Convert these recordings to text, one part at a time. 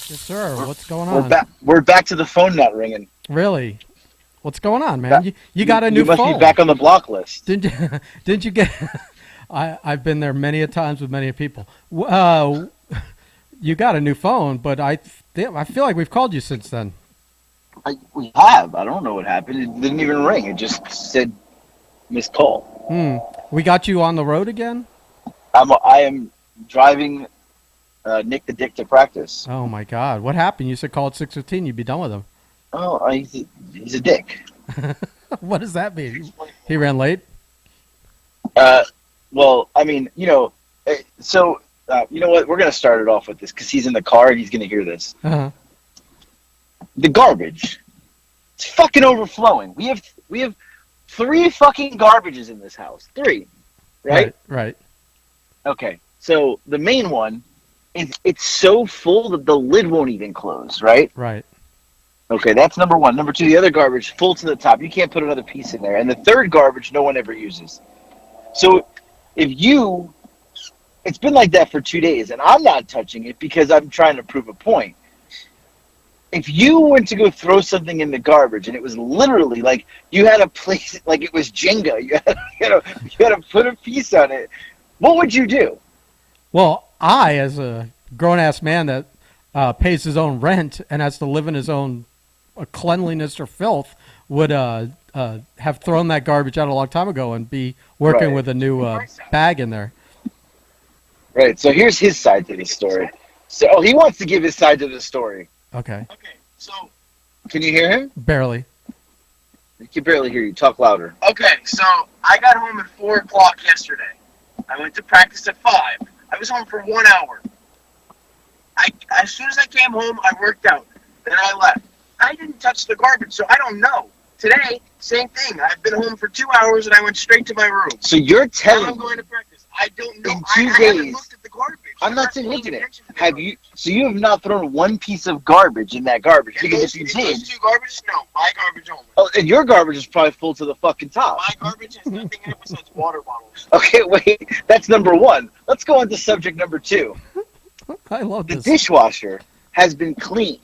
Yes, sir. We're, What's going we're on? back. We're back to the phone not ringing. Really? What's going on, man? Back, You got a you new must be phone? back on the block list. Didn't you? Didn't you get? I've been there many a times with many people. You got a new phone, but I feel like we've called you since then. We have. I don't know what happened. It didn't even ring. It just said missed call. Hmm. We got you on the road again? I am driving Nick the Dick to practice. Oh my God! What happened? You said call at 6:15. You'd be done with him. Oh, he's a dick. What does that mean? He ran late. Uh, well, I mean, you know what? We're gonna start it off with this because he's in the car and he's gonna hear this. Uh-huh. The garbage. It's fucking overflowing. We have three fucking garbages in this house. Three, right? Right. Okay. So the main one it's so full that the lid won't even close, right? Right. Okay, that's number one. Number two, the other garbage full to the top. You can't put another piece in there. And the third garbage, no one ever uses. So it's been like that for 2 days, and I'm not touching it because I'm trying to prove a point. If you went to go throw something in the garbage and it was literally like you had to place it like it was Jenga, you had to put a piece on it, what would you do? Well, as a grown-ass man that pays his own rent and has to live in his own cleanliness or filth, would have thrown that garbage out a long time ago and be working Right. with a new bag in there. Right. So here's his side to the story. So he wants to give his side to the story. Okay. Okay. So can you hear him? Barely. I can barely hear you. Talk louder. Okay, so I got home at 4 o'clock yesterday. I went to practice at 5. I was home for 1 hour. As soon as I came home, I worked out. Then I left. I didn't touch the garbage, so I don't know. Today, same thing. I've been home for 2 hours and I went straight to my room. So you're Now telling I'm going to practice. I don't know. in I 2 haven't days. looked at the garbage. I'm not saying paying look at it. attention to the Have garbage. you? So you have not thrown one piece of garbage in that garbage In because those, if you in did, those two garbages, no. My garbage only. oh, and your garbage is probably full to the fucking top. My garbage has nothing in it besides water bottles. Okay, wait. That's number one. Let's go on to subject number two. I love The this. dishwasher has been clean,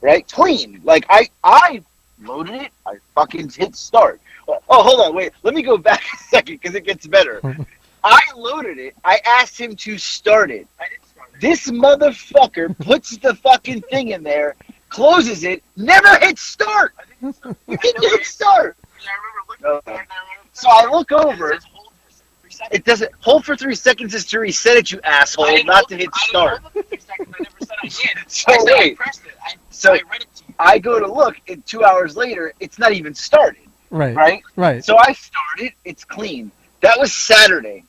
right? Clean. Like I loaded it. I fucking hit start. Oh, hold on, wait. Let me go back a second because it gets better. I loaded it. I asked him to start it. I didn't start it. This motherfucker puts the fucking thing in there, closes it, never hits start. I didn't start You it. didn't hit start. Yeah, I remember looking at Okay. it and I went, So I look over. It says hold for 3 seconds. It doesn't hold for 3 seconds is to reset it, you asshole, I didn't not hold to it- hit I didn't start. hold it for 3 seconds. I never said I did. So I said wait. I pressed it. So I read it to you. I go to look, and 2 hours later, it's not even started, Right. right? Right. So I start it, it's clean. That was Saturday.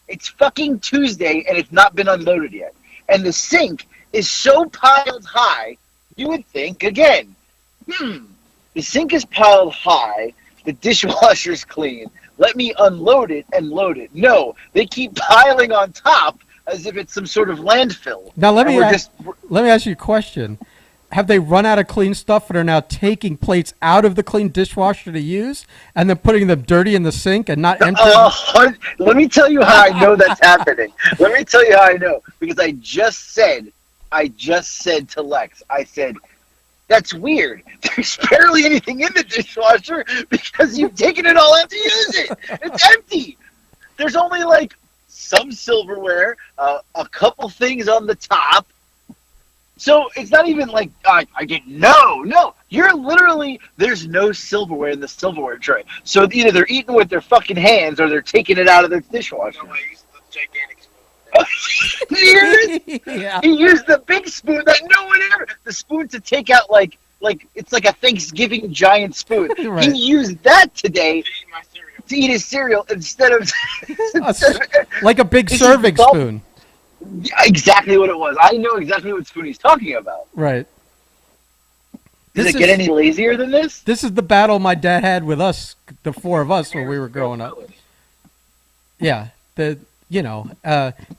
It's fucking Tuesday, and it's not been unloaded yet. And the sink is so piled high, you would think, again, the sink is piled high, the dishwasher's clean. Let me unload it and load it. No, they keep piling on top as if it's some sort of landfill. Now let And me we're let me ask you a question. Have they run out of clean stuff and are now taking plates out of the clean dishwasher to use and then putting them dirty in the sink and not emptying? Let me tell you how I know that's happening. Let me tell you how I know. Because I just said to Lex, I said, that's weird. There's barely anything in the dishwasher because you've taken it all out to use it. It's empty. There's only like some silverware, a couple things on the top. So it's not even like I didn't know. No, you're literally there's no silverware in the silverware tray. So either they're eating with their fucking hands or they're taking it out of their dishwasher. No, I used the gigantic spoon. Yeah. He used the big spoon that no one ever. The spoon to take out like it's like a Thanksgiving giant spoon. Right. He used that today To eat my cereal. to eat his cereal instead of Like a big This is serving dumb. spoon. exactly what it was. I know exactly what spoon he's talking about. Right. Does This it get is- any lazier than this? This is the battle my dad had with us, the four of us, when we were growing up. Yeah,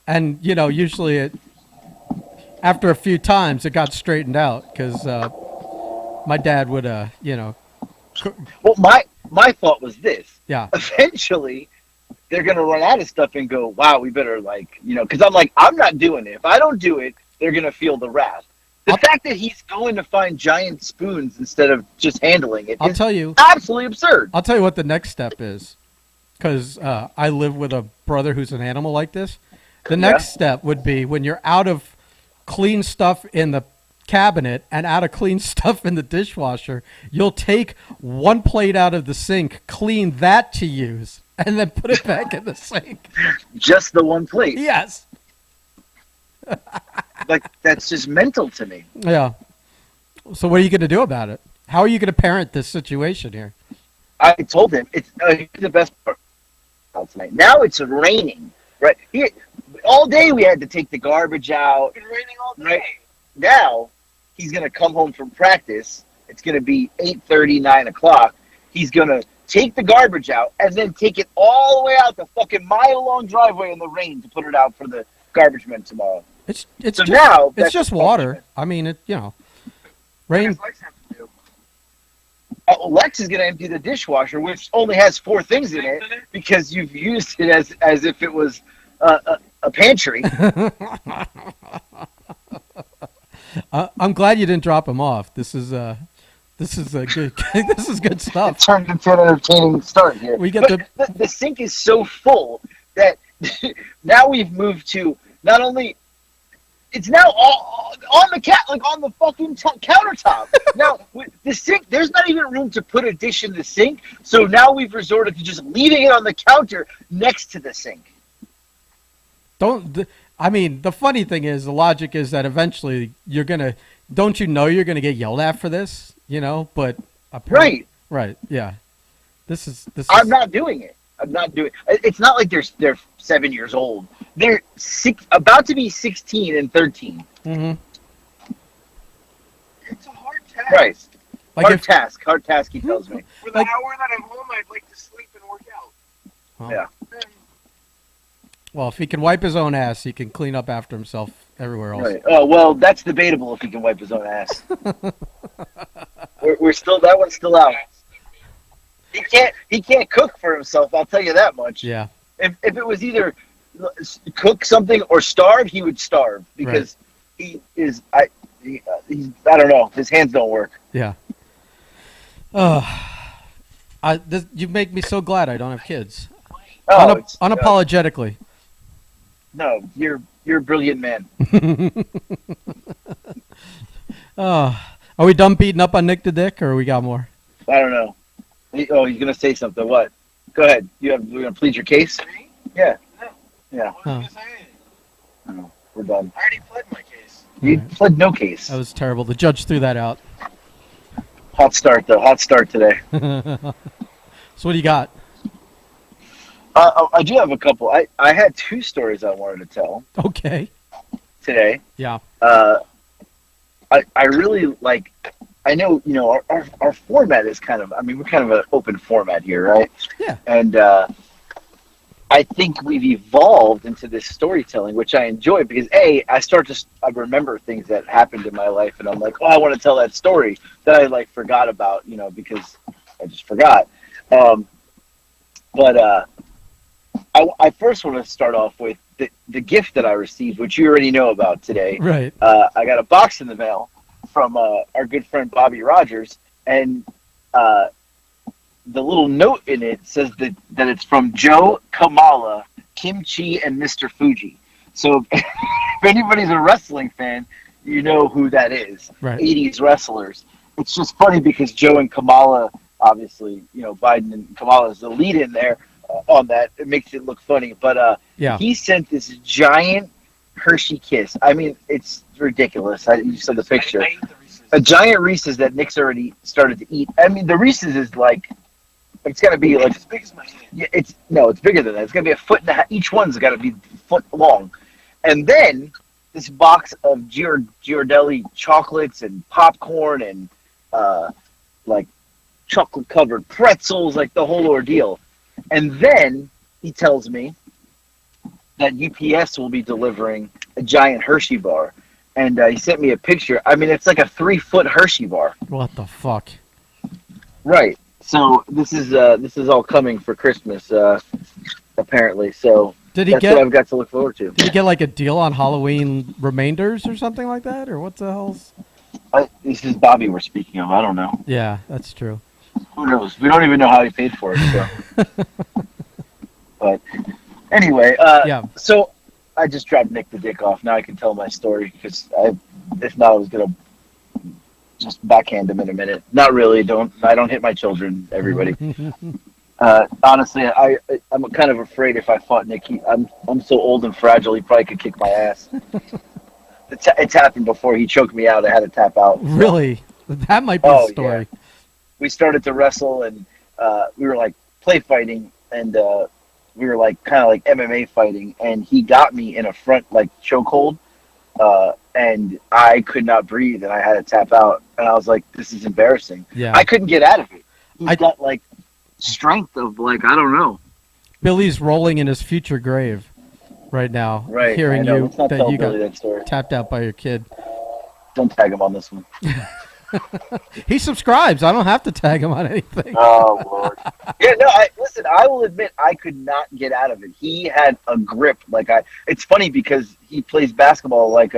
and usually after a few times it got straightened out because my dad would, Well, my thought was this. yeah, Eventually, they're gonna run out of stuff and go, wow, we better because I'm like, I'm not doing it. If I don't do it, they're gonna feel the wrath. The fact that he's going to find giant spoons instead of just handling it I'll is tell you. absolutely absurd. I'll tell you what the next step is, because I live with a brother who's an animal like this. The next step would be when you're out of clean stuff in the cabinet and out of clean stuff in the dishwasher, you'll take one plate out of the sink, clean that to use, and then put it back in the sink. Just the one plate. Yes. Like, that's just mental to me. Yeah. So what are you going to do about it? How are you going to parent this situation here? I told him it's the best part tonight. Now it's raining, right? Here, all day we had to take the garbage out. It's been raining all day. Right. Now he's gonna come home from practice. It's gonna be 8:30, 9 o'clock. He's gonna take the garbage out and then take it all the way out the fucking mile-long driveway in the rain to put it out for the garbage men tomorrow. It's So just, now it's that's just the water. punishment. I mean, rain. What does Lex have to do? Lex is gonna empty the dishwasher, which only has 4 things in it because you've used it as if it was a pantry. I'm glad you didn't drop him off. This is a good this is good It stuff. turned into an entertaining start here. We get But the sink is so full that now we've moved to not only it's now all on the on the fucking countertop. Now the sink, there's not even room to put a dish in the sink. So now we've resorted to just leaving it on the counter next to the sink. I mean, the funny thing is, the logic is that eventually you're gonna. Don't you know you're gonna get yelled at for this? You know, but right, yeah. This is. I'm not doing it. I'm not doing. It's not like they're 7 years old. They're about to be 16 and 13. Mm-hmm. It's a hard task. Right. Like Hard task. He tells me. For the Like- hour that I'm home, I'd like to sleep and work out. Well, Yeah. Well, if he can wipe his own ass, he can clean up after himself everywhere else. Right. Oh well, that's debatable if he can wipe his own ass. we're still that one's still out. He can't cook for himself. I'll tell you that much. Yeah. If it was either cook something or starve, he would starve because he is I don't know. His hands don't work. Yeah. You make me so glad I don't have kids. Oh, Unapologetically. No, you're a brilliant man. Are we done beating up on Nick the Dick, or we got more? I don't know. Oh, he's gonna say something. What? Go ahead. We're gonna plead your case. Me? Yeah. No. Yeah. What was I gonna say? Oh, we're done. I already pled my case. You pled no case. That was terrible. The judge threw that out. Hot start though. Hot start today. So what do you got? I do have a couple. I had 2 stories I wanted to tell Okay. today. Yeah. I really like. I know our format is kind of. I mean, we're kind of an open format here, right? Yeah. And I think we've evolved into this storytelling, which I enjoy because I remember things that happened in my life, and I'm like, oh, I want to tell that story that I forgot about, because I just forgot. But I first want to start off with the gift that I received, which you already know about today. Right. I got a box in the mail from our good friend Bobby Rogers, and the little note in it says that it's from Joe, Kamala, Kimchi, and Mr. Fuji. So if anybody's a wrestling fan, you know who that is. Right. 80s wrestlers. It's just funny because Joe and Kamala, obviously, Biden and Kamala is the lead in there on that. It makes it look funny. But he sent this giant Hershey Kiss. I mean, it's ridiculous. You saw the picture. I ate the Reese's. A giant Reese's that Nick's already started to eat. I mean, the Reese's is it's got to be It's as big as my hand. yeah, it's bigger than that. It's gonna be a foot and a half. Each one's got to be a foot long. And then this box of Ghirardelli chocolates and popcorn and chocolate covered pretzels, the whole ordeal. And then he tells me that UPS will be delivering a giant Hershey bar. And he sent me a picture. I mean, it's like a 3-foot Hershey bar. What the fuck? Right. So this is all coming for Christmas, apparently. So Did he that's get? what I've got to look forward to. Did you get a deal on Halloween remainders or something like that, or what the hell's? This is Bobby we're speaking of. I don't know. Yeah, that's true. Who knows? We don't even know how he paid for it. So, but anyway, Yeah. so I just dropped Nick the Dick off. Now I can tell my story because if not, I was gonna just backhand him in a minute. Not really. I don't hit my children. Everybody. Honestly, I'm kind of afraid if I fought Nick. I'm so old and fragile. He probably could kick my ass. It's happened before. He choked me out. I had to tap out. So. Really? That might be a Oh story. yeah. We started to wrestle and we were like play fighting and we were like kind of like MMA fighting and he got me in a front like chokehold and I could not breathe and I had to tap out and I was like, this is embarrassing. Yeah. I couldn't get out of it. He's I- got like strength of like I don't know. Billy's rolling in his future grave right now, Right. hearing I know. you Let's not that tell you Billy got that story. tapped out by your kid. Don't tag him on this one. He subscribes. I don't have to tag him on anything. Oh Lord. Yeah, no, listen, I will admit I could not get out of it. He had a grip it's funny because he plays basketball like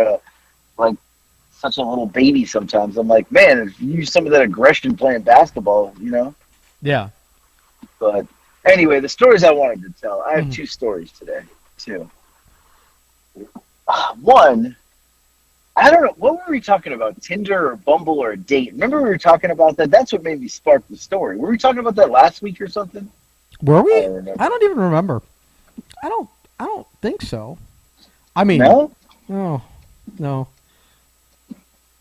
such a little baby sometimes. I'm like, man, if you use some of that aggression playing basketball, you know? Yeah. But anyway, the stories I wanted to tell. I have Mhm. two stories today, too. One, I don't know, what were we talking about? Tinder or Bumble or a date? Remember we were talking about that? That's what made me spark the story. Were we talking about that last week or something? Were we? I don't remember. I don't even remember. I don't think so. I mean, No? no, no.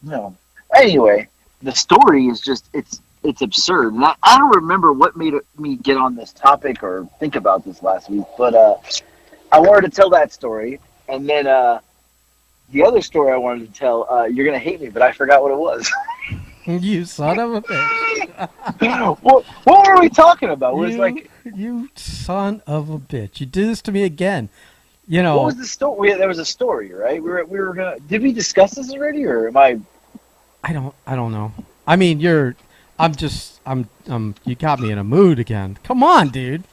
No. Anyway, the story is just it's absurd. And I don't remember what made me get on this topic or think about this last week, but I wanted to tell that story. And then the other story I wanted to tell, you're going to hate me, but I forgot what it was. You son of a bitch. what were we talking about? It was like, You son of a bitch. You do this to me again. You know. what was the story? There was a story, right? We were going to, did we discuss this already or am I? I don't know. I mean, you got me in a mood again. Come on, dude.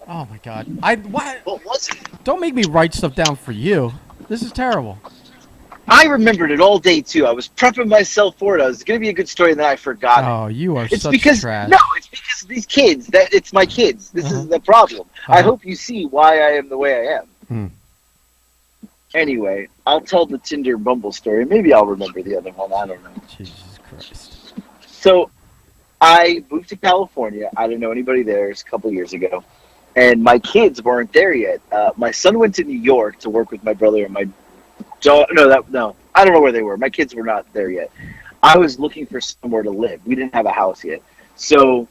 Oh my god. What was it? Don't make me write stuff down for you. This is terrible. I remembered it all day too. I was prepping myself for it. It was going to be a good story, and then I forgot it. Oh, you are It's such because trash. no, it's because of these kids. That it's my kids. This is the problem. I hope you see why I am the way I am. Hmm. Anyway, I'll tell the Tinder and Bumble story. Maybe I'll remember the other one. I don't know. Jesus Christ. So I moved to California. I didn't know anybody there. It's a couple years ago, and my kids weren't there yet. My son went to New York to work with my brother and my daughter. No, I don't know where they were. My kids were not there yet. I was looking for somewhere to live. We didn't have a house yet, so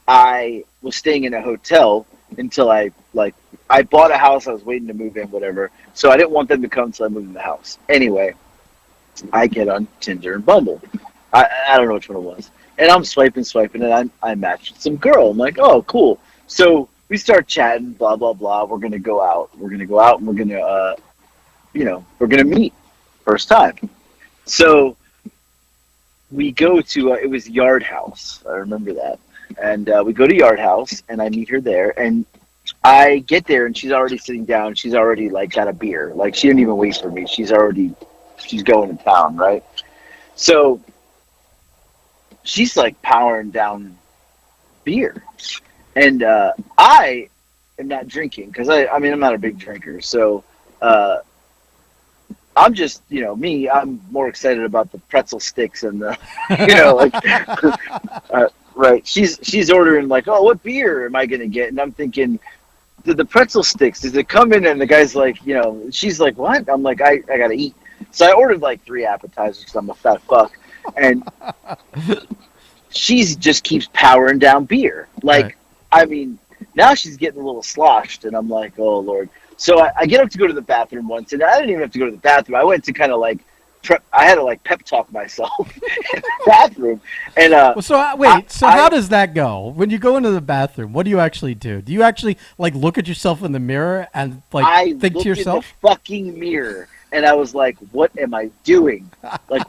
I was staying in a hotel until I bought a house. I was waiting to move in, whatever. So I didn't want them to come until I moved in the house. Anyway, I get on Tinder and Bumble. I don't know which one it was. And I'm swiping, and I matched with some girl. I'm like, oh, cool. So we start chatting, blah, blah, blah. We're going to go out. And we're going to, we're going to meet. First time. So we go to, it was Yard House. I remember that. And we go to Yard House, and I meet her there. And I get there, and she's already sitting down. She's already, got a beer. She didn't even wait for me. She's going to town, right? So she's, powering down beer. And I am not drinking because, I'm not a big drinker. So I'm just, me, I'm more excited about the pretzel sticks and the, right. She's ordering oh, what beer am I going to get? And I'm thinking, the pretzel sticks, does it come in? And the guy's like, she's like, what? I'm like, I got to eat. So I ordered 3 appetizers because I'm a fat fuck. And she just keeps powering down beer. Right. Now she's getting a little sloshed. And I'm like, oh, Lord. So I get up to go to the bathroom once. And I didn't even have to go to the bathroom. I went to kind of I had to pep talk myself in the bathroom. And how does that go? When you go into the bathroom, what do you actually do? Do you actually look at yourself in the mirror and I think to looked yourself? in the fucking mirror and I was like, what am I doing?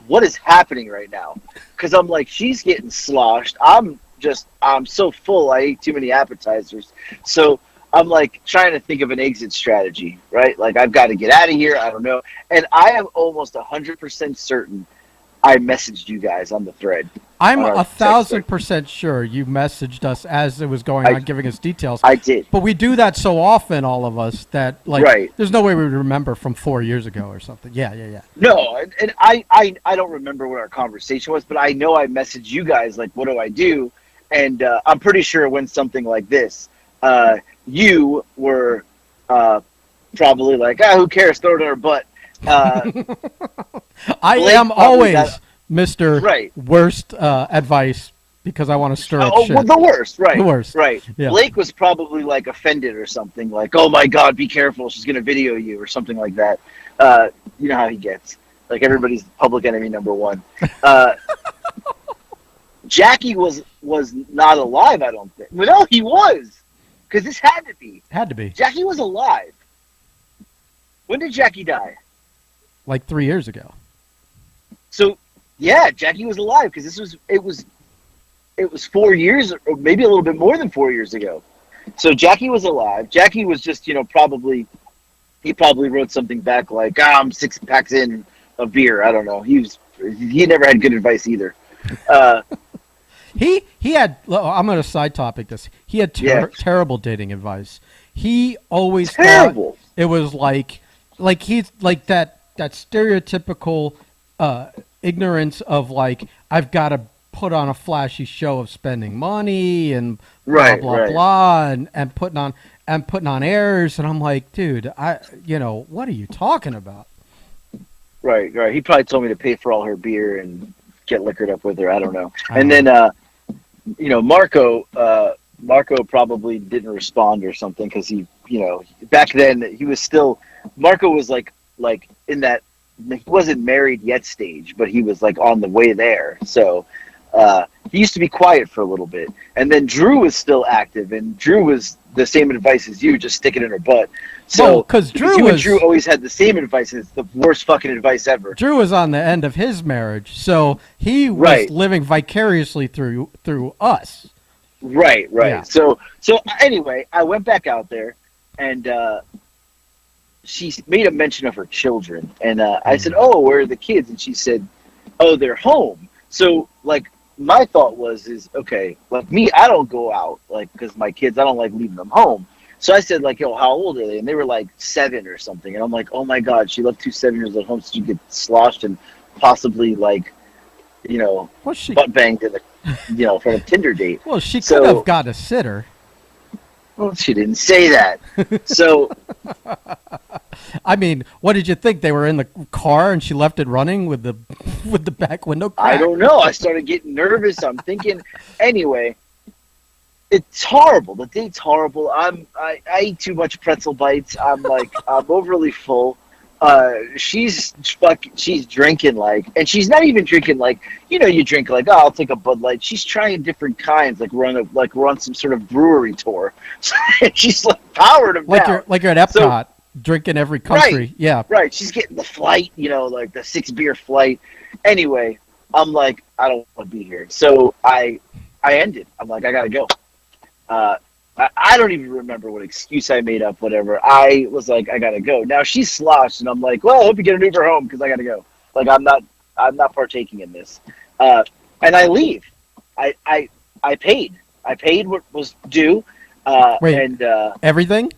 What is happening right now? Because I'm she's getting sloshed. I'm so full. I ate too many appetizers. So I'm trying to think of an exit strategy, right? I've got to get out of here. I don't know. And I am almost 100% certain I messaged you guys on the thread. I'm On our text thread. 1,000% sure you messaged us as it was going I on, giving us details. I did. But we do that so often, all of us, that like Right. there's no way we would remember from 4 years ago or something. Yeah, yeah, yeah. No, and I don't remember what our conversation was, but I know I messaged you guys like, what do I do? And I'm pretty sure it went something like this. You were probably like, who cares? Throw it in her butt. I Blake am probably always got- Mr. right. Worst advice because I want to stir up Oh, shit. well, the worst, right? The worst. Right. Yeah. Blake was probably like offended or something, like, "Oh my God, be careful! She's gonna video you" or something like that. You know how he gets. Like everybody's public enemy number one. Jackie was not alive. I don't think. Well, no, he was, because this had to be. Had to be Jackie was alive. When did Jackie die? like 3 years ago. So, yeah, Jackie was alive because it was 4 years or maybe a little bit more than 4 years ago. So Jackie was alive. Jackie was just, he probably wrote something back like, I'm 6 packs in of beer. I don't know. He never had good advice either. He had. I'm going to side topic this. He had Yeah. terrible dating advice. He always Terrible. thought it was like he's like that stereotypical ignorance of like I've got to put on a flashy show of spending money and blah Right, blah right. blah and putting on airs, and I'm like, dude, what are you talking about? Right, right. He probably told me to pay for all her beer and get liquored up with her. I don't know. I And don't then, Marco probably didn't respond or something because he, back then he was still, Marco was like in that, he wasn't married yet stage, but he was like on the way there. So he used to be quiet for a little bit. And then Drew was still active, and Drew was the same advice as you, just stick it in her butt. So, because you and Drew always had the same advice, and it's the worst fucking advice ever. Drew was on the end of his marriage, so he was Right. living vicariously through us. Right, right. Yeah. So anyway, I went back out there, and she made a mention of her children, and I said, "Oh, where are the kids?" And she said, "Oh, they're home." So like my thought is okay, like me, I don't go out like because my kids, I don't like leaving them home. So I said like, "Yo, how old are they?" And they were like 7 or something, and I'm like, "Oh my God, she left 2 7-year-olds at home so you get sloshed and possibly like, Well, butt banged in the, from a Tinder date." Well, she So- could have got a sitter. Well, she didn't say that. So I mean, what did you think? They were in the car and she left it running with the back window cracked? I don't know. I started getting nervous. I'm thinking, anyway, it's horrible. The date's horrible. I eat too much pretzel bites. I'm overly full. She's drinking and she's not even drinking you drink I'll take a Bud Light. She's trying different kinds, we're on some sort of brewery tour. She's powered them Like down. you're at Epcot, drinking every country. Right. Yeah. Right, she's getting the flight, the 6-beer flight. Anyway, I'm like, I don't want to be here. So I ended. I'm like, I gotta go. I don't even remember what excuse I made up, whatever. I was like, I gotta go. Now she's sloshed, and I'm like, well, I hope you get an Uber home because I gotta go. I'm not partaking in this. And I leave. I paid. I paid what was due. Wait. And Everything?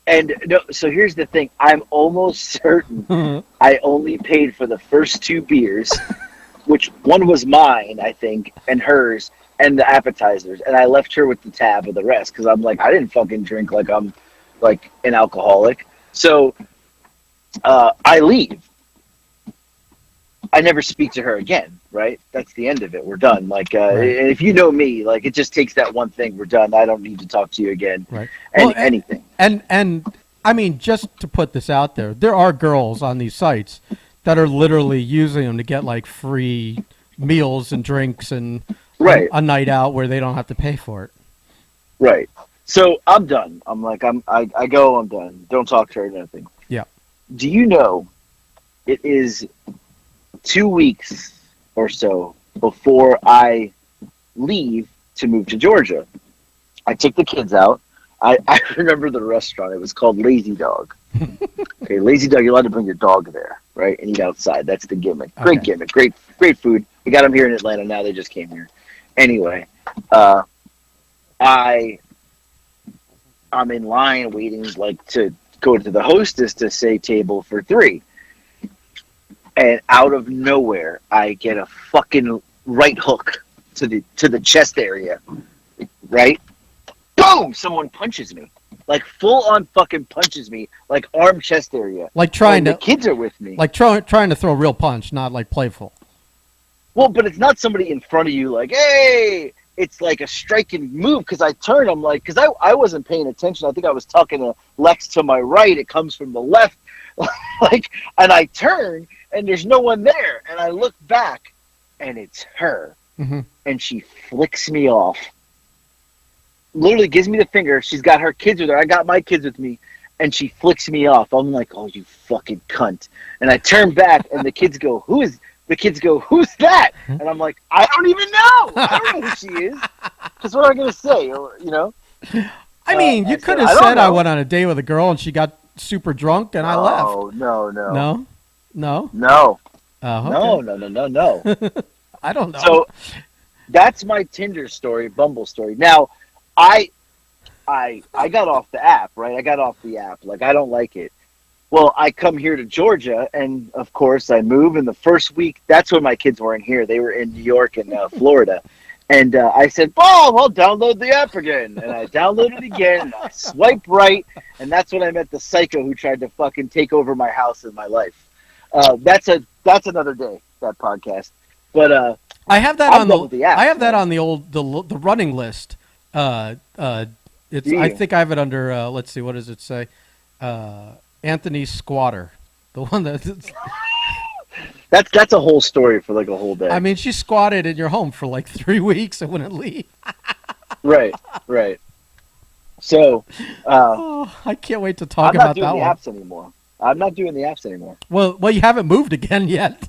and no, so here's the thing. I'm almost certain I only paid for the first 2 beers, which one was mine, I think, and hers, and the appetizers. And I left her with the tab of the rest because I'm like, I didn't fucking drink like I'm an alcoholic. So I leave. I never speak to her again, right? That's the end of it. We're done. Right. If you know me, it just takes that one thing. We're done. I don't need to talk to you again. Right. Anything. And I mean, just to put this out there are girls on these sites that are literally using them to get free meals and drinks and Right. a night out where they don't have to pay for it. Right. So I'm done. I go, I'm done. Don't talk to her, nothing. Yeah. Do you know it is 2 weeks or so before I leave to move to Georgia? I took the kids out. I remember the restaurant. It was called Lazy Dog. Okay, Lazy Dog. You're allowed to bring your dog there, right, and eat outside. That's the gimmick. Great Okay. gimmick. Great food. We got them here in Atlanta now. They just came here. Anyway, I I'm in line waiting like to go to the hostess to say table for three. And out of nowhere I get a fucking right hook to the chest area. Right? Boom! Someone punches me. Like full on fucking punches me, like arm chest area. Like trying and to the kids are with me. like trying to throw a real punch, not like playful. Well, but it's not somebody in front of you like, hey, it's like a striking move because I turned. I'm like, because I wasn't paying attention. I think I was talking to Lex to my right. It comes from the left. Like, and I turn and there's no one there. And I look back and it's her. Mm-hmm. And she flicks me off. Literally gives me the finger. She's got her kids with her. I got my kids with me. And she flicks me off. I'm like, oh, you fucking cunt. And I turn back and the kids go, who's that? And I'm like, I don't even know. I don't know who she is. Because what am I going to say? You know? I mean, you could have I don't said I know. went on a date with a girl and she got super drunk and I left. No. No? No? No. Oh, No. I don't know. So that's my Tinder story, Bumble story. Now, I got off the app, right? I got off the app. Like, I don't like it. Well, I come here to Georgia, and of course I move. And the first week, that's when my kids weren't here. They were in New York and Florida. And I said, "Bob, I'll download the app again." And I downloaded it again, and I swiped right. And that's when I met the psycho who tried to fucking take over my house and my life. That's another day, that podcast. But I have that I'm on done with the apps, I have that man. on the running list. It's Do I you? think I have it under let's see, what does it say? Anthony Squatter. The one that that's a whole story for like a whole day. I mean, she squatted in your home for like 3 weeks and wouldn't leave. Right. So Oh, I can't wait to talk I'm not about doing that the one. apps anymore. I'm not doing the apps anymore. Well, you haven't moved again yet.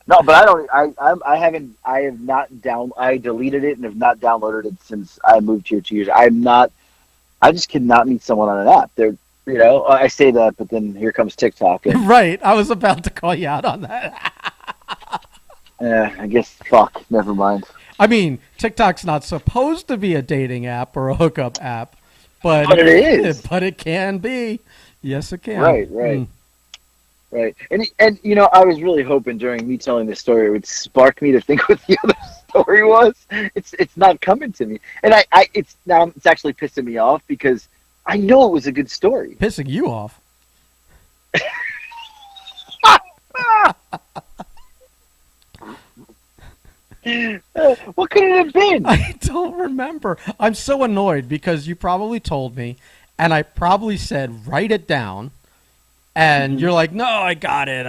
No, but I don't. I haven't. I have not down. I deleted it and have not downloaded it since I moved here 2 years. I'm not. I just cannot meet someone on an app. They're, I say that, but then here comes TikTok, and Right. I was about to call you out on that. I guess fuck. Never mind. I mean, TikTok's not supposed to be a dating app or a hookup app, but But it is. But it can be. Yes, it can. Right. Mm. Right. And I was really hoping during me telling this story it would spark me to think what the other story was. It's not coming to me, and it's actually pissing me off because I know it was a good story. Pissing you off. What could it have been? I don't remember. I'm so annoyed because you probably told me, and I probably said, write it down. And you're like, no, I got it.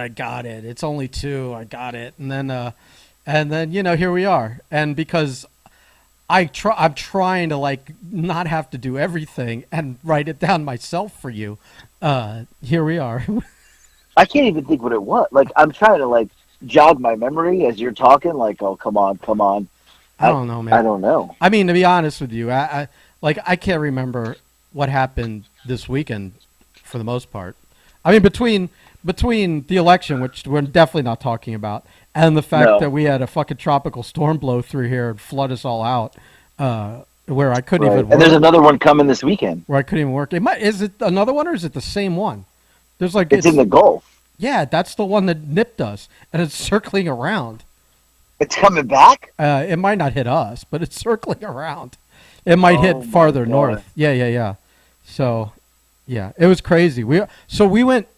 It's only 2. I got it. And then here we are. And because I'm trying to like not have to do everything and write it down myself for you. Here we are. I can't even think what it was. Like, I'm trying to like jog my memory as you're talking. Like, oh, come on. I don't know, man. I don't know. I mean, to be honest with you, I can't remember what happened this weekend for the most part. I mean, between the election, which we're definitely not talking about, and the fact that we had a fucking tropical storm blow through here and flood us all out, where I couldn't Right. even work. And there's another one coming this weekend. Where I couldn't even work. Is it another one or is it the same one? There's like It's in the Gulf. Yeah, that's the one that nipped us, and it's circling around. It's coming back? It might not hit us, but it's circling around. It might Oh hit my farther God. north. Yeah. So, yeah, it was crazy. We went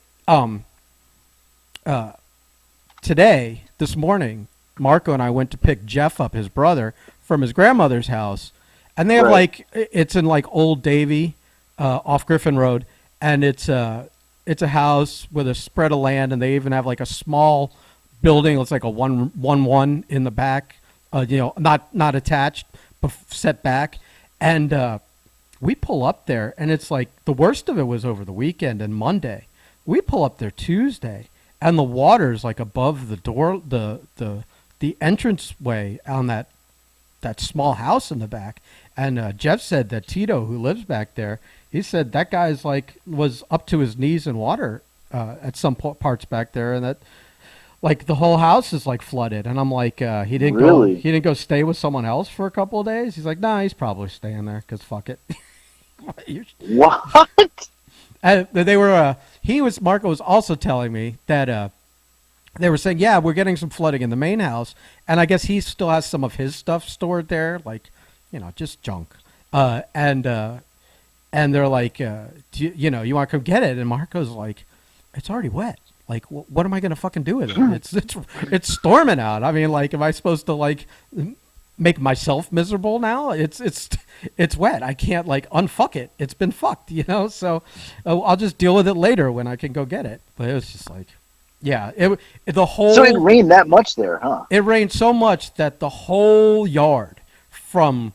today, this morning. Marco and I went to pick Jeff up, his brother, from his grandmother's house, and they have Right. it's in like Old Davie, off Griffin Road, and it's a house with a spread of land, and they even have like a small building. It's like a one in the back, not attached, but set back. And we pull up there, and it's like the worst of it was over the weekend and Monday. We pull up there Tuesday, and the water's like above the door, the entranceway on that that small house in the back. And Jeff said that Tito, who lives back there, he said that guy's like was up to his knees in water at some parts back there, and that like the whole house is like flooded. And I'm like, he didn't Really? go stay with someone else for a couple of days. He's like, nah, he's probably staying there because fuck it. What? And they were. Marco was also telling me that they were saying, yeah, we're getting some flooding in the main house, and I guess he still has some of his stuff stored there, like, just junk. And they're like, you want to come get it? And Marco's like, it's already wet. Like, what am I gonna fucking do with it? It's storming out. I mean, like, am I supposed to like make myself miserable now? It's wet. I can't like unfuck it. It's been fucked, So I'll just deal with it later when I can go get it. But it was just like, yeah, the whole. So it rained that much there, huh? It rained so much that the whole yard, from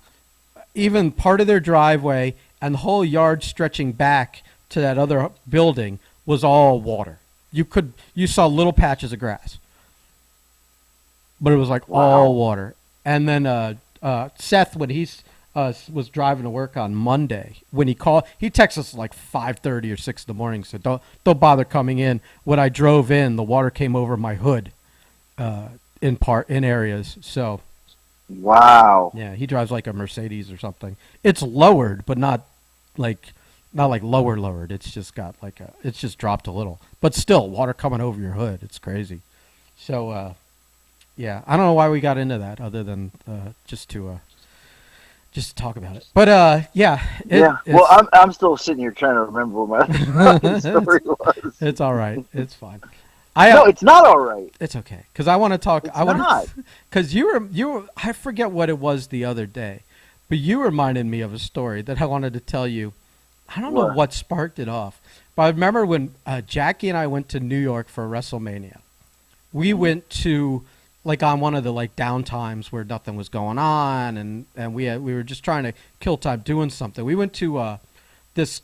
even part of their driveway and the whole yard stretching back to that other building, was all water. You saw little patches of grass, but it was like all water. And then Seth, when he was driving to work on Monday, when he texted us like 5:30 or 6 in the morning. Said, don't bother coming in. When I drove in, the water came over my hood in areas. So wow. yeah, he drives like a Mercedes or something. It's lowered, but not like lowered. It's just got it's just dropped a little, but still water coming over your hood. It's crazy. So yeah, I don't know why we got into that other than just to talk about it. But yeah. Well, I'm still sitting here trying to remember what my story was. It's all right. It's fine. No, it's not all right. It's okay because I want to talk. It's not. Because you were. I forget what it was the other day, but you reminded me of a story that I wanted to tell you. I don't know what sparked it off, but I remember when Jackie and I went to New York for WrestleMania. We went to like on one of the like down times where nothing was going on, and we were just trying to kill time doing something. We went to this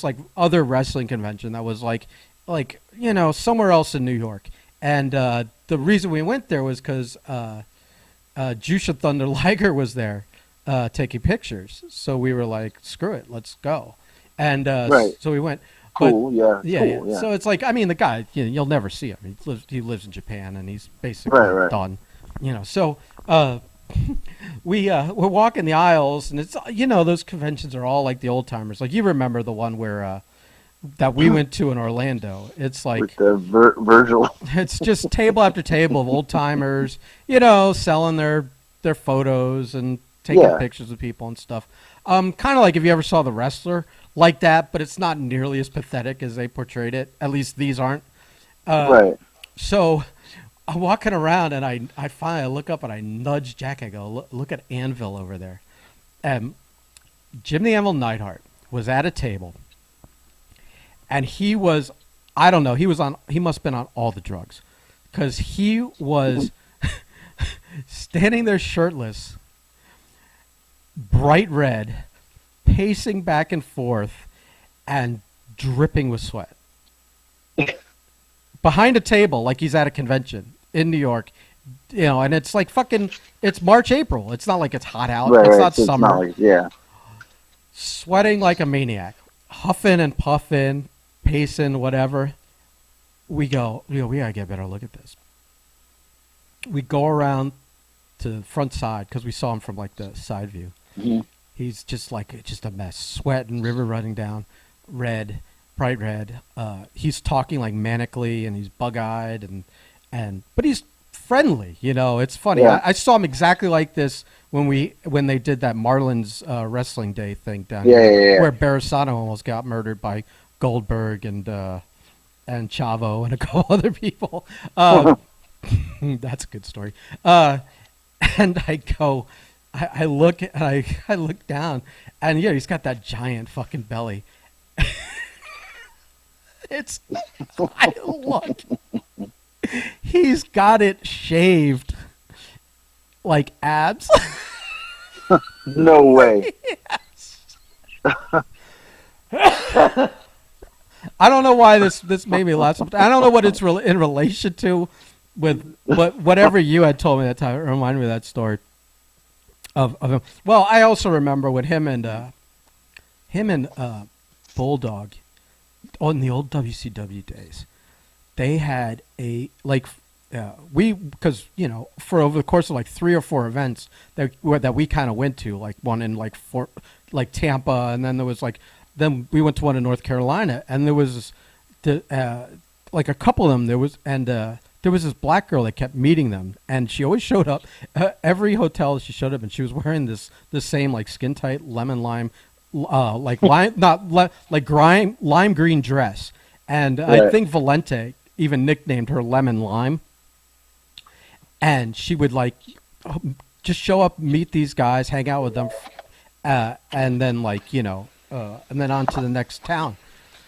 like other wrestling convention that was like somewhere else in New York, and the reason we went there was because Jusha Thunder Liger was there taking pictures. So we were like, screw it, let's go. And so we went. Cool, but, yeah. So it's like, I mean, the guy, you'll never see him. He lives in Japan, and he's basically done. So we're walking the aisles, and it's those conventions are all like the old timers. Like you remember the one where that we went to in Orlando. It's like with the Virgil. It's just table after table of old timers, selling their photos and taking pictures of people and stuff. Kind of like if you ever saw The Wrestler, like that, but it's not nearly as pathetic as they portrayed it. At least these aren't. Right. So I'm walking around, and I finally look up and I nudge Jack. I go, look at Anvil over there. Jim the Anvil Neidhart was at a table, and he was, I don't know, he must have been on all the drugs, because he was standing there shirtless, bright red, pacing back and forth and dripping with sweat behind a table like he's at a convention in New York, and it's like it's March, April. It's not like it's hot out. Right, it's not summer. It's not like, sweating like a maniac, huffing and puffing, pacing, whatever. We go, we gotta get a better look at this. We go around to the front side because we saw him from like the side view. Mm-hmm. He's just a mess, sweat and river running down, red, bright red. He's talking like manically, and he's bug-eyed, but he's friendly. It's funny. Yeah. I saw him exactly like this when they did that Marlins Wrestling Day thing down here, where Barisano almost got murdered by Goldberg and Chavo and a couple other people. That's a good story. And I go. I look and I look down, and he's got that giant fucking belly. I look. He's got it shaved like abs. No way. I don't know why this made me laugh. I don't know what it's in relation to with whatever you had told me that time. It reminded me of that story. of him. Well, I also remember with him and Bulldog on the old WCW days. They had a like we because for over the course of like 3 or 4 events that we kind of went to, like one in like Tampa, and then there was then we went to one in North Carolina, and there was like a couple of them there was this black girl that kept meeting them, and she always showed up every hotel she showed up, and she was wearing this same like skin tight lemon lime like lime not like lime green dress, and I Right. think Valente even nicknamed her Lemon Lime. And she would just show up, meet these guys, hang out with them, and then and then on to the next town.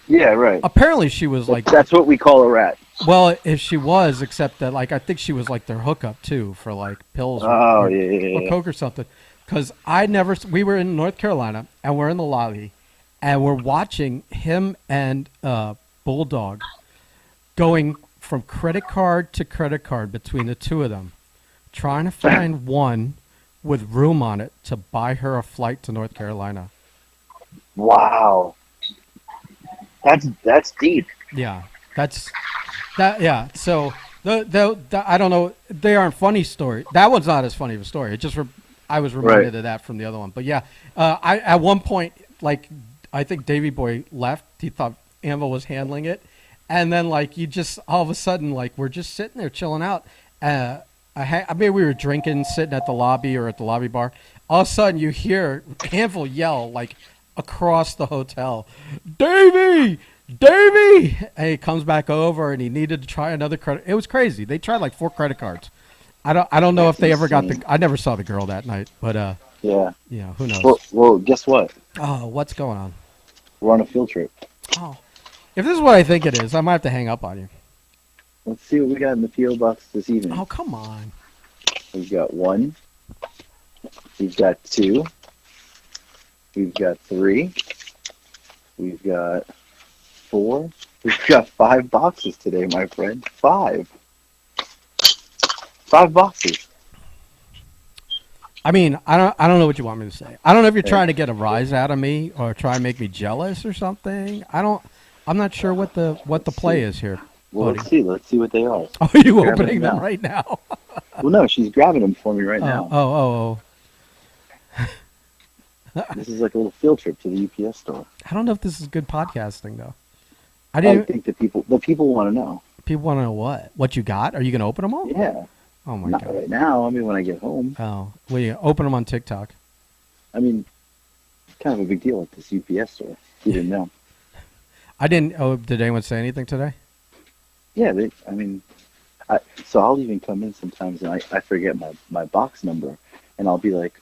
Yeah, right. Apparently, she was That's what we call a rat. well, if she was, except that I think she was like their hookup too for like pills Oh, or, yeah, yeah, or yeah. coke or something. Because we were in North Carolina and we're in the lobby, and we're watching him and Bulldog going from credit card to credit card between the two of them, trying to find one with room on it to buy her a flight to North Carolina. Wow. That's deep. Yeah, that's that. Yeah, so the I don't know. They aren't funny story. That one's not as funny of a story. It just I was reminded Right. of that from the other one. But yeah, I at one point I think Davy Boy left. He thought Anvil was handling it, and then you just all of a sudden we're just sitting there chilling out. I mean, we were drinking, sitting at the lobby or at the lobby bar. All of a sudden, you hear Anvil yell across the hotel, "Davy, Davy!" And he comes back over, and he needed to try another credit. It was crazy. They tried 4 credit cards. I don't know if That's they ever got insane. I never saw the girl that night, but Yeah. who knows? Well, guess what? Oh, what's going on? We're on a field trip. Oh, if this is what I think it is, I might have to hang up on you. Let's see what we got in the PO box this evening. Oh, come on. We've got 1. We've got 2. We've got 3. We've got 4. We've got 5 boxes today, my friend. 5. 5 boxes. I mean, I don't know what you want me to say. I don't know if you're trying to get a rise out of me or try and make me jealous or something. I'm not sure what the play is here. Well, buddy. let's see. Let's see what they are. Oh, are you Grabbing opening them them now. right now? Well, no, she's grabbing them for me right now. Oh. This is like a little field trip to the UPS store. I don't know if this is good podcasting though. I I didn't. think the people want to know. People want to know what you got. Are you gonna open them all? Yeah. Oh my Not god. right now. I mean, when I get home. Oh, will you open them on TikTok? I mean, it's kind of a big deal at this UPS store. You didn't know. I didn't. Oh, did anyone say anything today? Yeah, so I'll even come in sometimes and I forget my box number, and I'll be like,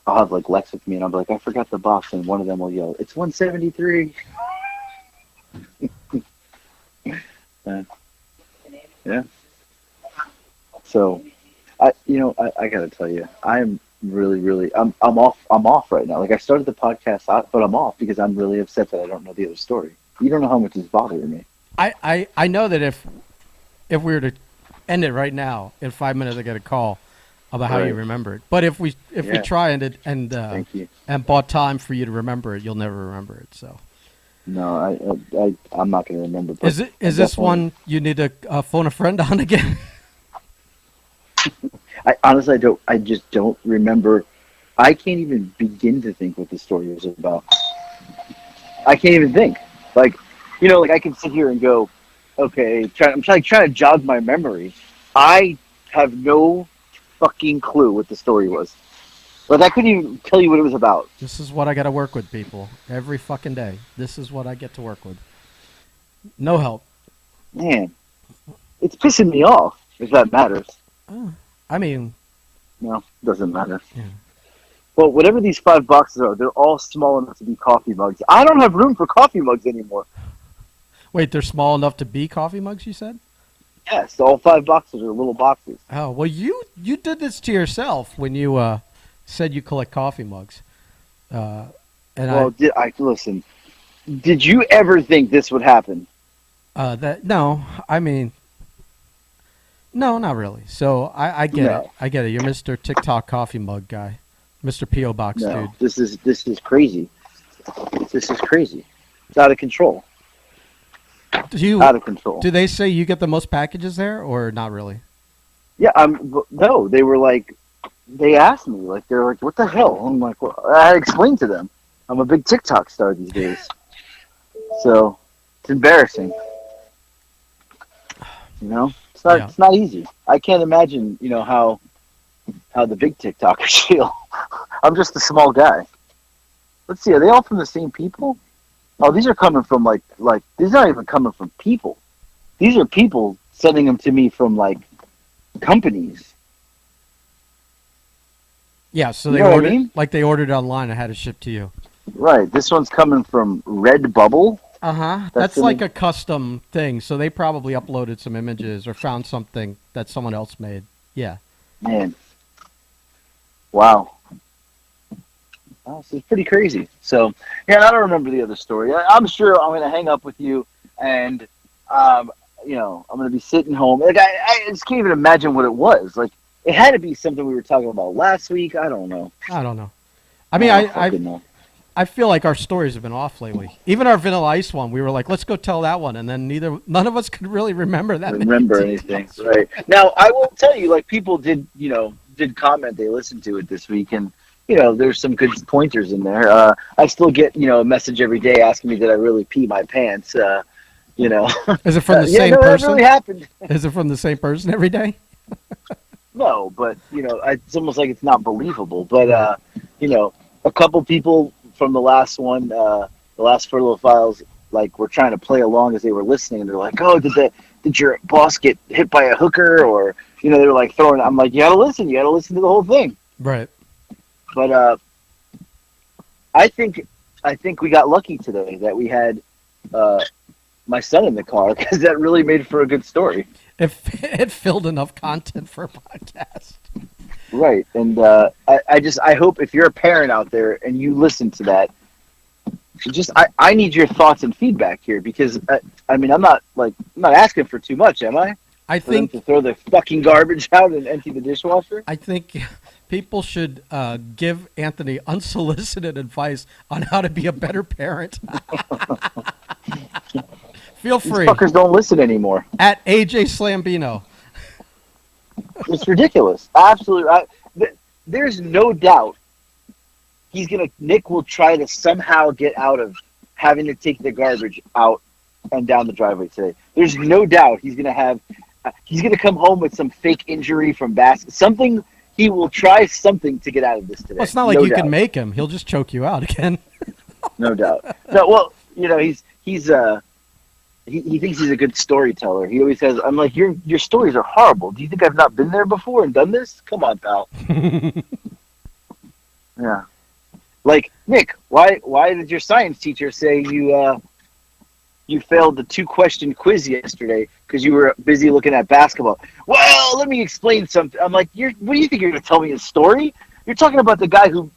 I'll have Lex with me, and I'll be like, I forgot the box, and one of them will yell, it's 173. Yeah. So, I gotta tell you, I'm really, I'm off right now. I started the podcast out, but I'm off because I'm really upset that I don't know the other story. You don't know how much it's bothering me. I know that if we were to end it right now, in 5 minutes I get a call about how you Right. remember it. But if we Yeah. try and Thank you. and bought time for you to remember it, you'll never remember it. So No, I'm not gonna remember. But is this definitely- one you need to phone a friend on again? I honestly don't. I just don't remember. I can't even begin to think what the story was about. I can't even think. I can sit here and go, okay. I'm trying to jog my memory. I have no fucking clue what the story was. I couldn't even tell you what it was about. This is what I got to work with, people, every fucking day. This is what I get to work with. No help. Man, it's pissing me off. If that matters. I mean, No, doesn't matter. Yeah. Well, whatever these 5 boxes are, they're all small enough to be coffee mugs. I don't have room for coffee mugs anymore. wait, they're small enough to be coffee mugs, you said? Yes, all 5 boxes are little boxes. Oh, well, you did this to yourself when you said you collect coffee mugs. And Well, listen? Did you ever think this would happen? no, I mean, no, not really. So I get No. it. I get it. You're Mr. TikTok coffee mug guy. Mr. P.O. Box, No, dude. this is crazy. This is crazy. It's out of control. Out of control. Do they say you get the most packages there, or not really? Yeah, no, they were like, they asked me, like, they're like, what the hell? I'm like, well, I explained to them, I'm a big TikTok star these days. So, it's embarrassing. You know? Yeah. It's not easy. I can't imagine, how the big TikTokers feel. I'm just a small guy. Let's see, are they all from the same people? Oh, these are coming from like these aren't even coming from people. These are people sending them to me from like companies. Yeah, so You they know what I ordered mean? like they ordered it online and had it shipped to you. Right. This one's coming from Red Bubble. Uh-huh. That's like a custom thing, so they probably uploaded some images or found something that someone else made. Yeah. Man. Wow. Wow, this is pretty crazy. So, yeah, I don't remember the other story. I'm sure I'm going to hang up with you, and, I'm going to be sitting home. Like, I just can't even imagine what it was. Like, it had to be something we were talking about last week. I don't know. I don't know. I mean, I don't fucking know. I feel like our stories have been off lately. Even our Vanilla Ice one, we were like, let's go tell that one, and then none of us could really remember that. Remember anything, right? Now, I will tell you, like, people did comment, they listened to it this week, and there's some good pointers in there. I still get a message every day asking me did I really pee my pants. Is it from the yeah, same no, person? that really happened. Is it from the same person every day? No, but it's almost like it's not believable. But a couple people from the last one, the last Furlough Files, like were trying to play along as they were listening, and they're like, "Oh, did your boss get hit by a hooker?" Or they were like throwing. I'm like, you gotta listen to the whole thing. Right. But I think we got lucky today that we had my son in the car, because that really made for a good story. It filled enough content for a podcast. Right, and I hope if you're a parent out there and you listen to that, I need your thoughts and feedback here, because I'm not asking for too much, am I? I For them think to throw the fucking garbage out and empty the dishwasher. I think people should give Anthony unsolicited advice on how to be a better parent. Feel These free fuckers don't listen anymore. at AJ Slambino. It's ridiculous. Absolutely. There's no doubt Nick will try to somehow get out of having to take the garbage out and down the driveway today. There's no doubt he's going to come home with some fake injury from something. He will try something to get out of this today. Well, it's not like you can make him. He'll just choke you out again. No doubt. No, well, he thinks he's a good storyteller. He always says, "I'm like, your stories are horrible. Do you think I've not been there before and done this? Come on, pal." Yeah. Like, Nick, why did your science teacher say you failed the 2-question quiz yesterday because you were busy looking at basketball? Well, let me explain something. I'm like, what do you think you're going to tell me a story? You're talking about the guy who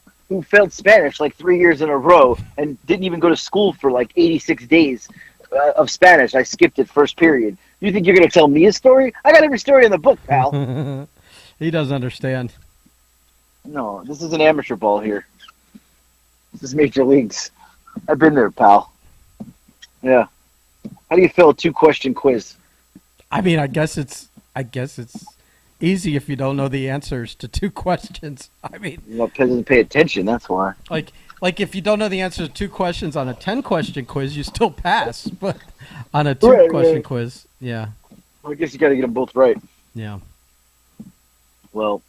failed Spanish like 3 years in a row and didn't even go to school for like 86 days of Spanish. I skipped it first period. You think you're going to tell me a story? I got every story in the book, pal. He doesn't understand. No, this is an amateur ball here. This is major leagues. I've been there, pal. Yeah. How do you fill a 2-question quiz? I mean, I guess it's easy if you don't know the answers to 2 questions. I mean, Doesn't pay attention. That's why. Like if you don't know the answer to 2 questions on a 10-question quiz, you still pass. But on a 2-question quiz, yeah. Well, I guess you got to get them both right. Yeah. Well,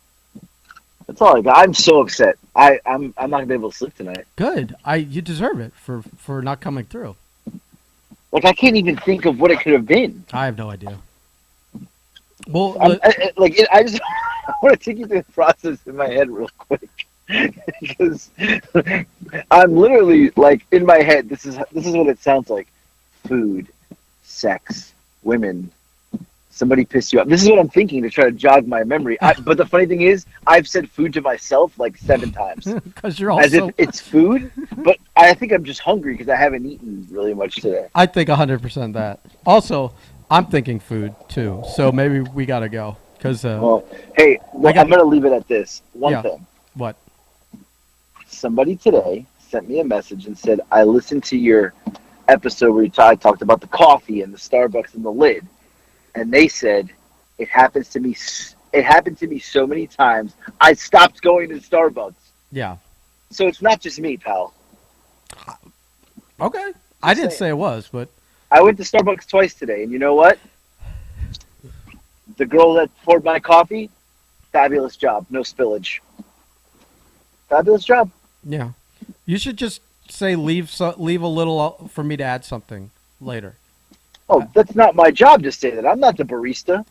that's all I got. I'm so upset. I'm not gonna be able to sleep tonight. Good. You deserve it for not coming through. Like, I can't even think of what it could have been. I have no idea. Well, I just want to take you through the process in my head real quick, because I'm literally like in my head. This is what it sounds like: food, sex, women. Somebody pissed you off. This is what I'm thinking to try to jog my memory. But the funny thing is, I've said food to myself like 7 times. because you're also As if it's food, but I think I'm just hungry because I haven't eaten really much today. I think 100% that. Also, I'm thinking food too. So maybe we gotta go because. Well, hey, I'm gonna leave it at this. One thing. What? somebody today sent me a message and said, I listened to your episode where I talked about the coffee and the Starbucks and the lid. And they said, it happens to me. It happened to me so many times. I stopped going to Starbucks. Yeah. So it's not just me, pal. Okay. I didn't say it was, but I went to Starbucks twice today, and you know what? The girl that poured my coffee, fabulous job. No spillage. Fabulous job. yeah. You should just say leave a little for me to add something later. Oh, that's not my job to say that. I'm not the barista.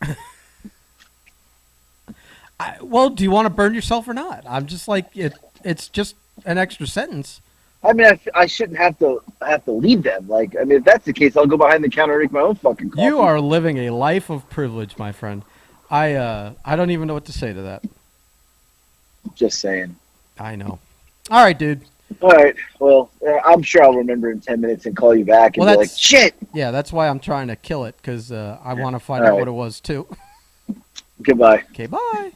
Well, do you want to burn yourself or not? I'm just like it's just an extra sentence. I mean, I shouldn't have to lead them. Like, I mean, if that's the case, I'll go behind the counter and make my own fucking coffee. You are living a life of privilege, my friend. I don't even know what to say to that. Just saying. I know. All right, dude. All right. Well, I'm sure I'll remember in 10 minutes and call you back and Well, be like, shit. Yeah, that's why I'm trying to kill it because I want to find All out right. what it was too. Goodbye. Okay, bye.